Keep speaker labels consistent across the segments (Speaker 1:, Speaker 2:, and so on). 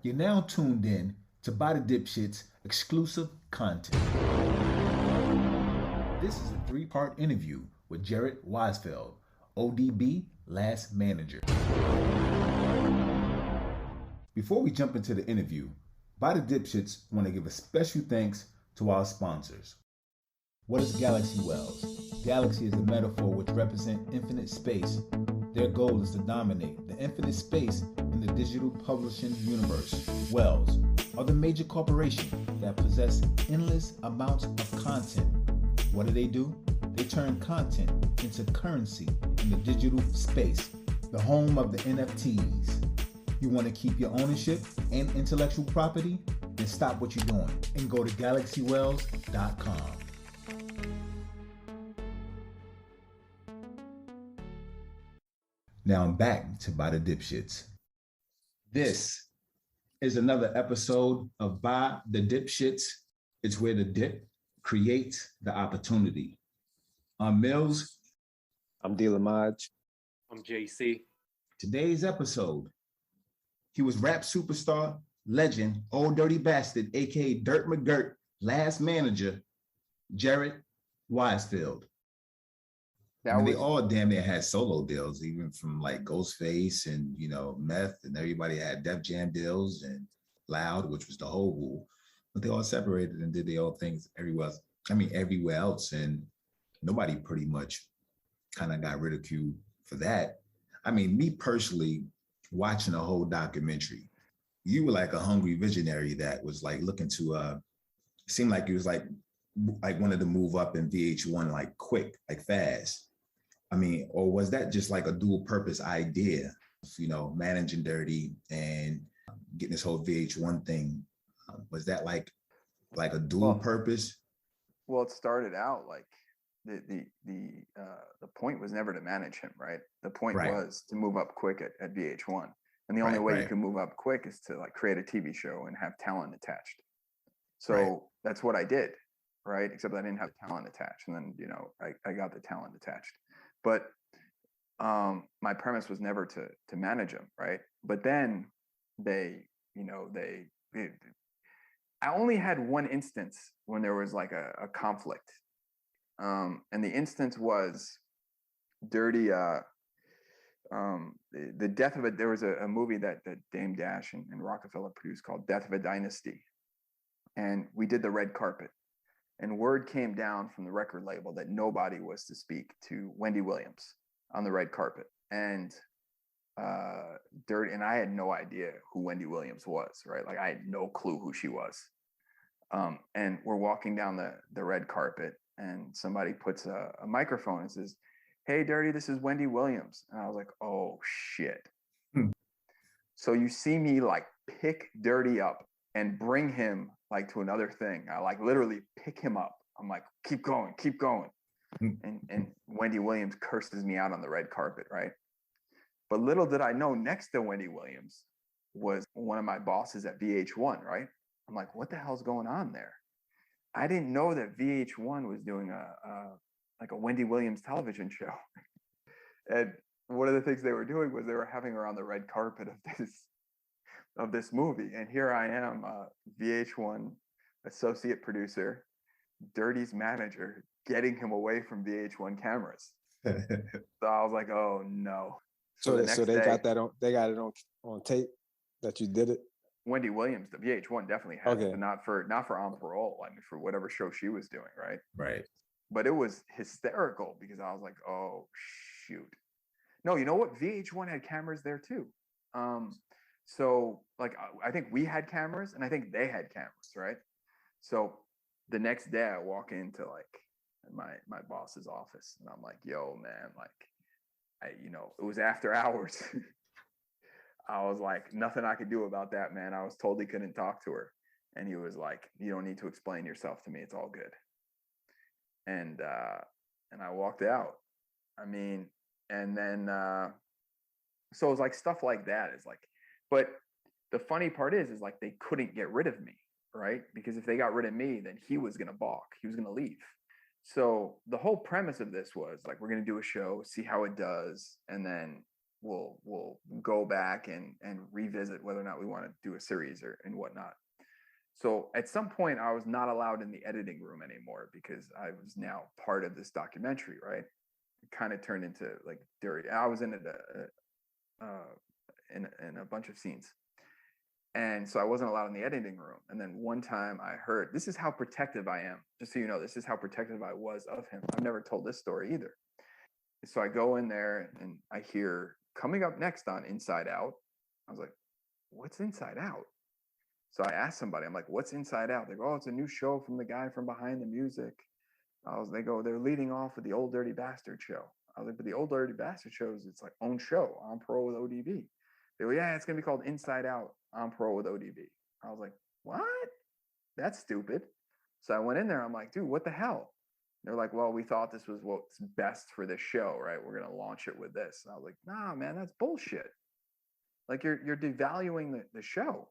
Speaker 1: You're now tuned in to By the Dipshits exclusive content. This is a three-part interview with Jarred Weisfeld O.D.B, last manager. Before we jump into the interview, By the Dipshits want to give a special thanks to our sponsors. What is Galaxy Wells? Galaxy is a metaphor which represents infinite space. Their goal is to dominate the infinite space in the digital publishing universe. Wells are the major corporation that possess endless amounts of content. What do? They turn content into currency in the digital space, the home of the NFTs. You want to keep your ownership and intellectual property? Then stop what you're doing and go to galaxywells.com. Now I'm back to By the Dipshits. This is another episode of By the Dipshits. It's where the dip creates the opportunity. I'm Mills.
Speaker 2: I'm D. Lamaj.
Speaker 3: I'm JC.
Speaker 1: Today's episode, he was rap superstar, legend, Old Dirty Bastard, aka Dirt McGirt, last manager, Jarred Weisfeld. They all damn near had solo deals, even from like Ghostface and Meth, and everybody had Def Jam deals and Loud, which was the whole Wu. But they all separated and did their own things everywhere else. And nobody pretty much kind of got ridiculed for that. I mean, me personally, watching the whole documentary, you were like a hungry visionary that was like looking to seemed like it was like wanted to move up in VH1 like quick, like fast. I mean, or was that just like a dual purpose idea, managing Dirty and getting this whole VH1 thing? Was that like a dual purpose?
Speaker 4: Well, it started out like the point was never to manage him, right? The point was to move up quick at VH1. And the only way you can move up quick is to like create a TV show and have talent attached. So that's what I did, right? Except I didn't have talent attached. And then, I got the talent attached. But my premise was never to manage him, right? But then I only had one instance when there was like a conflict. And the instance was Dirty, the death of there was a movie that Damon Dash and Rocafella produced called Death of a Dynasty. And we did the red carpet. And word came down from the record label that nobody was to speak to Wendy Williams on the red carpet. And Dirty, and I had no idea who Wendy Williams was, right? Like I had no clue who she was. And we're walking down the red carpet and somebody puts a microphone and says, "Hey, Dirty, this is Wendy Williams." And I was like, oh, shit. So you see me like pick Dirty up and bring him like to another thing. I like literally pick him up. I'm like, keep going. And Wendy Williams curses me out on the red carpet, right? But little did I know, next to Wendy Williams was one of my bosses at VH1, right? I'm like, what the hell's going on there? I didn't know that VH1 was doing a Wendy Williams television show. And one of the things they were doing was they were having her on the red carpet of this movie. And here I am, VH1 associate producer, Dirty's manager, getting him away from VH1 cameras. So I was like, oh no.
Speaker 2: So they got it on tape that you did it?
Speaker 4: Wendy Williams, the VH1 definitely had it, but not for On Parole. I mean, for whatever show she was doing, right?
Speaker 1: Right.
Speaker 4: But it was hysterical because I was like, oh shoot. No, you know what? VH1 had cameras there too. So like, I think we had cameras and I think they had cameras, right? So the next day I walk into like my boss's office and I'm like, yo, man, like, it was after hours. I was like, nothing I could do about that, man. I was told he couldn't talk to her. And he was like, you don't need to explain yourself to me. It's all good. And I walked out. I mean, and then, so it was like stuff like that is like, but the funny part is like, they couldn't get rid of me, right? Because if they got rid of me, then he was going to balk. He was going to leave. So the whole premise of this was like, we're going to do a show, see how it does. And then we'll go back and revisit whether or not we want to do a series or and whatnot. So at some point, I was not allowed in the editing room anymore because I was now part of this documentary, right? It kind of turned into like dirty. I was in a bunch of scenes. And so I wasn't allowed in the editing room. And then one time I heard, this is how protective I am. Just so you know, this is how protective I was of him. I've never told this story either. So I go in there and I hear coming up next on Inside Out. I was like, what's Inside Out? So I asked somebody, I'm like, what's Inside Out? They go, oh, it's a new show from the guy from Behind the Music. They go, they're leading off with the Old Dirty Bastard show. I was like, but the Old Dirty Bastard show is its like own show on parole with O.D.B. They go, yeah, it's going to be called Inside Out on parole with O.D.B. I was like, what? That's stupid. So I went in there. I'm like, dude, what the hell? They're like, well, we thought this was what's best for this show, right? We're going to launch it with this. And I was like, nah, man, that's bullshit. Like you're devaluing the show.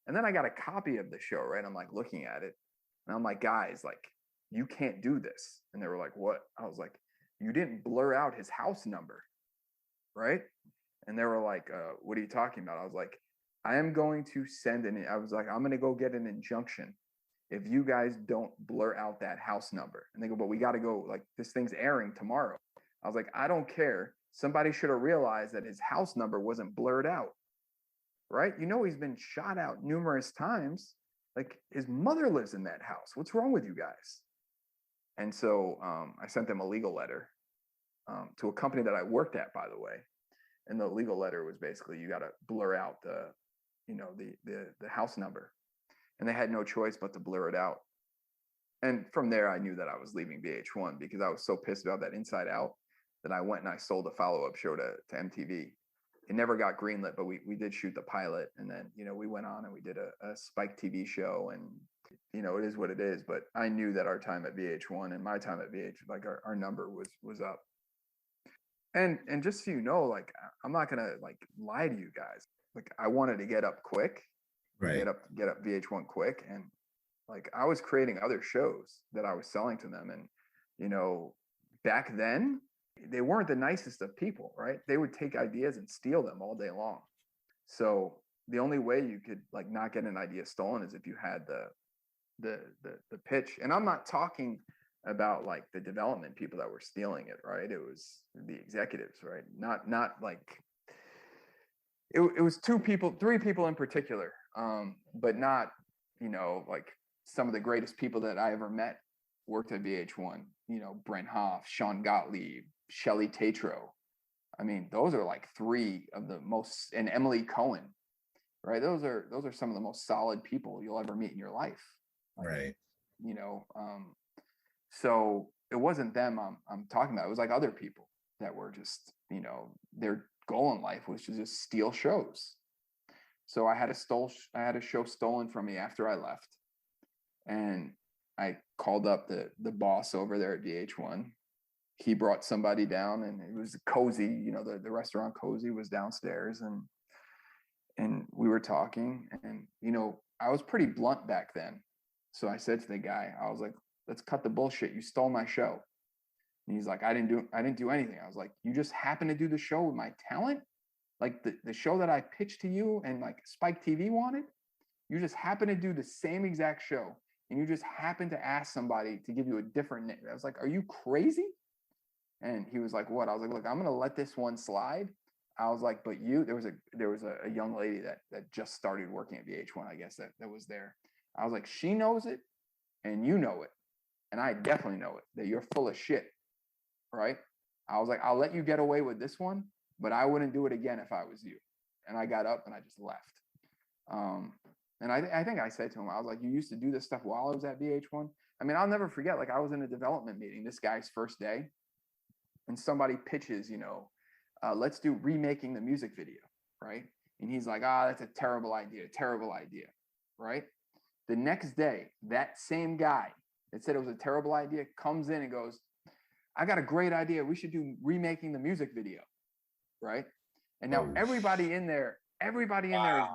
Speaker 4: And then I got a copy of the show, right? I'm like looking at it and I'm like, guys, like you can't do this. And they were like, what? I was like, you didn't blur out his house number, right? And they were like, what are you talking about? I was like, I am going to I was like, I'm going to go get an injunction if you guys don't blur out that house number. And they go, but we got to go, like this thing's airing tomorrow. I was like, I don't care. Somebody should have realized that his house number wasn't blurred out, right? You know, he's been shot out numerous times. Like his mother lives in that house. What's wrong with you guys? And so I sent them a legal letter to a company that I worked at, by the way. And the legal letter was basically, you got to blur out the house number. And they had no choice but to blur it out. And from there, I knew that I was leaving VH1 because I was so pissed about that Inside Out that I went and I sold a follow-up show to MTV. It never got greenlit, but we did shoot the pilot. And then, you know, we went on and we did a Spike TV show, and, you know, it is what it is. But I knew that our time at VH1 and my time at VH, like our number was up. And just so you know, like, I'm not going to like lie to you guys. Like I wanted to get up quick,
Speaker 1: right?
Speaker 4: Get up VH1 quick. And like, I was creating other shows that I was selling to them. And, you know, back then, they weren't the nicest of people, right? They would take ideas and steal them all day long. So the only way you could like not get an idea stolen is if you had the pitch. And I'm not talking about like the development people that were stealing it, right? It was the executives, right? Not like it was three people in particular, but not, you know, like some of the greatest people that I ever met worked at VH1, you know, Brent Hoff, Sean Gottlieb, Shelley Tatro. I mean, those are like three of the most, and Emily Cohen, right? Those are some of the most solid people you'll ever meet in your life.
Speaker 1: Right.
Speaker 4: You know, so it wasn't them I'm talking about. It was like other people that were just, you know, their goal in life was to just steal shows. So I had a show stolen from me after I left. And I called up the boss over there at VH1. He brought somebody down, and it was Cozy, you know, the restaurant Cozy was downstairs, and we were talking, and, you know, I was pretty blunt back then. So I said to the guy, I was like, let's cut the bullshit. You stole my show. And he's like, I didn't do anything. I was like, you just happened to do the show with my talent? Like the show that I pitched to you and like Spike TV wanted? You just happen to do the same exact show. And you just happen to ask somebody to give you a different name. I was like, are you crazy? And he was like, what? I was like, look, I'm going to let this one slide. I was like, but there was a young lady that just started working at VH1, I guess, that was there. I was like, she knows it and you know it. And I definitely know it, that you're full of shit, right? I was like, I'll let you get away with this one, but I wouldn't do it again if I was you. And I got up and I just left. And I think I said to him, I was like, you used to do this stuff while I was at VH1? I mean, I'll never forget, like I was in a development meeting, this guy's first day, and somebody pitches, you know, let's do remaking the music video, right? And he's like, that's a terrible idea, right? The next day, that same guy that said it was a terrible idea comes in and goes, I got a great idea. We should do remaking the music video, right? And now everybody in there is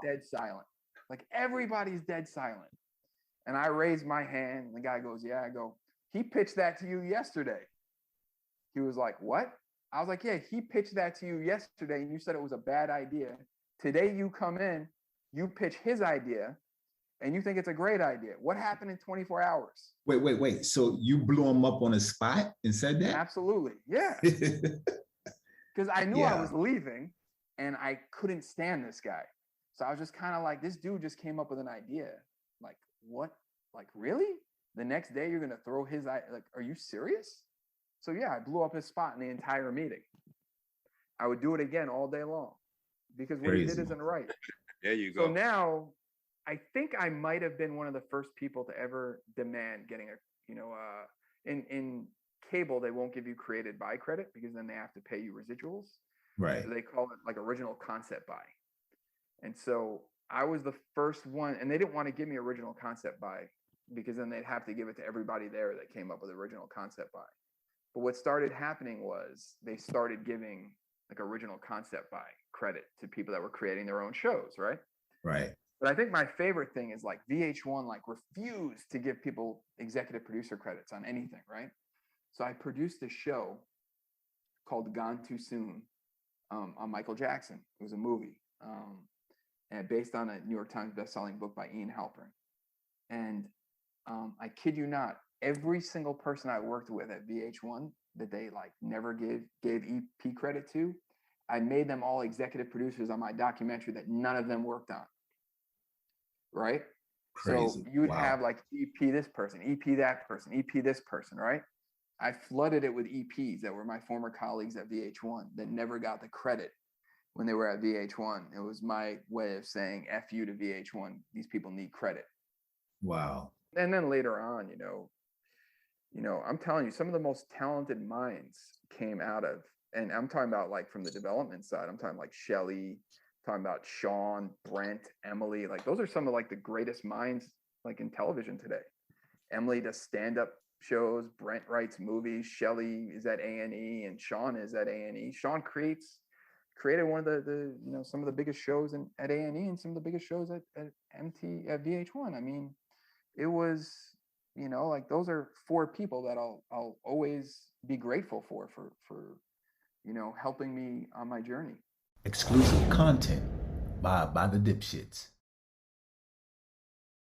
Speaker 4: dead silent. Like everybody's dead silent. And I raised my hand and the guy goes, yeah. I go, he pitched that to you yesterday. He was like, what? I was like, yeah, he pitched that to you yesterday and you said it was a bad idea. Today you come in, you pitch his idea and you think it's a great idea. What happened in 24 hours?
Speaker 1: Wait. So you blew him up on the spot and said that?
Speaker 4: Absolutely. Yeah. Because I knew I was leaving and I couldn't stand this guy. So I was just kind of like, this dude just came up with an idea. Like, what? Like, really? The next day you're going to throw his, like, are you serious? So yeah, I blew up his spot in the entire meeting. I would do it again all day long because what he did isn't right.
Speaker 3: There you go.
Speaker 4: So now I think I might have been one of the first people to ever demand getting in cable, they won't give you created by credit because then they have to pay you residuals.
Speaker 1: Right.
Speaker 4: So they call it like original concept by. And so I was the first one, and they didn't want to give me original concept by because then they'd have to give it to everybody there that came up with original concept by. But what started happening was they started giving like original concept by credit to people that were creating their own shows, right?
Speaker 1: Right.
Speaker 4: But I think my favorite thing is like VH1 like refused to give people executive producer credits on anything, right? So I produced a show called Gone Too Soon on Michael Jackson. It was a movie and based on a New York Times bestselling book by Ian Halpern. And I kid you not, every single person I worked with at VH1 that they like never gave EP credit to, I made them all executive producers on my documentary that none of them worked on. Right? Crazy. So you would have like EP this person, EP that person, EP this person, right? I flooded it with EPs that were my former colleagues at VH1 that never got the credit when they were at VH1. It was my way of saying F you to VH1. These people need credit.
Speaker 1: Wow.
Speaker 4: And then later on, I'm telling you, some of the most talented minds came out of, and I'm talking about like from the development side, I'm talking like Shelly, talking about Sean, Brent, Emily, like those are some of like the greatest minds like in television today. Emily does stand-up shows, Brent writes movies, Shelly is at A&E, and Sean is at A&E. Sean created one of the some of the biggest shows at A&E and some of the biggest shows at VH1. I mean, it was, like those are 4 people that I'll always be grateful for helping me on my journey.
Speaker 1: Exclusive content by the dipshits.